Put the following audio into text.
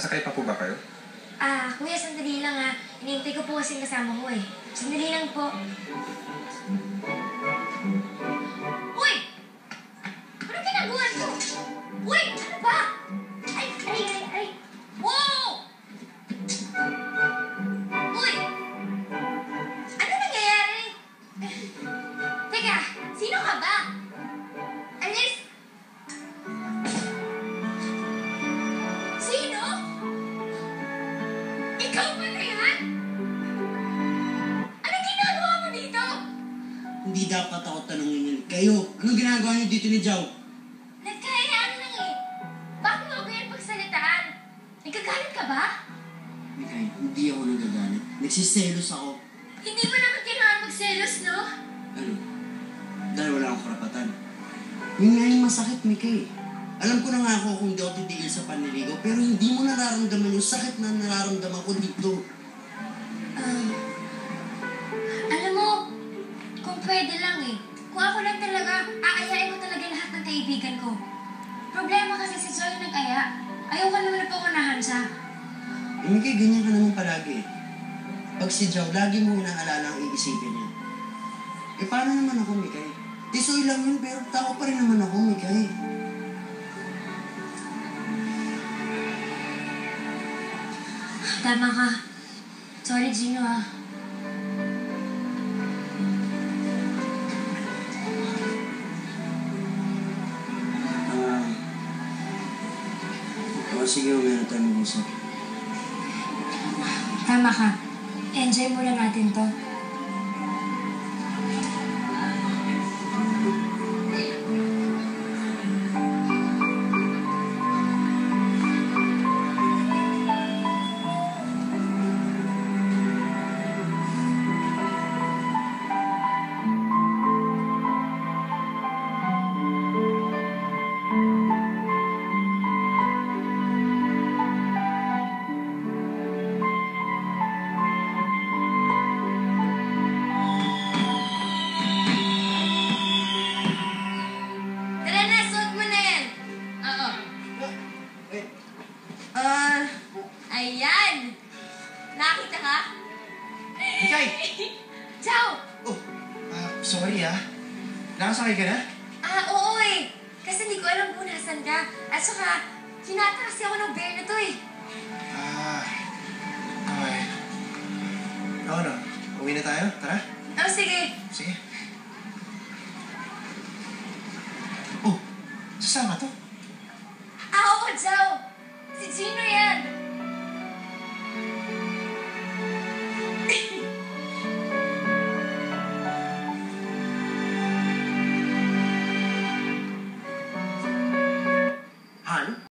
Sakay pa po ba kayo? Kuya, sandali lang ha. Hinihintay ko po kasi kasama ko eh. Sandali lang po. Uy! Anong ginagawa ko? Uy! Ano ba? Ay! Wow! Uy! Ano nangyayari? Teka, sino ka ba? Alis! Sino? Ikaw ba na yan? Anong ginagawa mo dito? Hindi dapat ako tanongin yun. Kayo, anong ginagawa niyo dito ni Jow? Nagkahayaan lang eh. Bakit mo ako yan pagsalitaan? Nagkagalit ka ba? Mikay, hindi ako nagagalit. Nagsiselos ako. Hindi mo naman kailangan magselos, no? Ano? Dahil wala akong karapatan. Yun nga yung masakit, Mikay. Alam ko na nga ako kung hindi ako titigil sa panliligaw, pero hindi mo nararamdaman yung sakit na nararamdaman ko dito. Alam mo, kung pwede lang eh. Kung ako lang talaga, aayain ko talaga lahat ng kaibigan ko. Problema kasi si Zoe nag-aya. Ayoko naman na pangunahan siya. Mikay, ganyan ka naman palagi. Pag si Jow, lagi mo inaalala ang iisipin niya. Paano naman ako, Mikay? Tisoy lang yun, pero tao pa rin naman ako, Mikay. Tama ka. Sorry, Gino ah. Sige, meron tayo mag-usap. Tama ka. Enjoy muna natin to. Tara na, suot mo na yan. Oo. Ayan! Nakita ka? Mikay! Ciao! Oh, sorry Nakasakay ka na? Oo eh. Kasi hindi ko alam kung nasan ka. At saka, hinata kasi ako ng bear na to eh. Okay. Ano? Uwi na tayo? Tara. Sige. Sige. Oh, sasama to? Oo, Ciao! Si Gino yan! Han?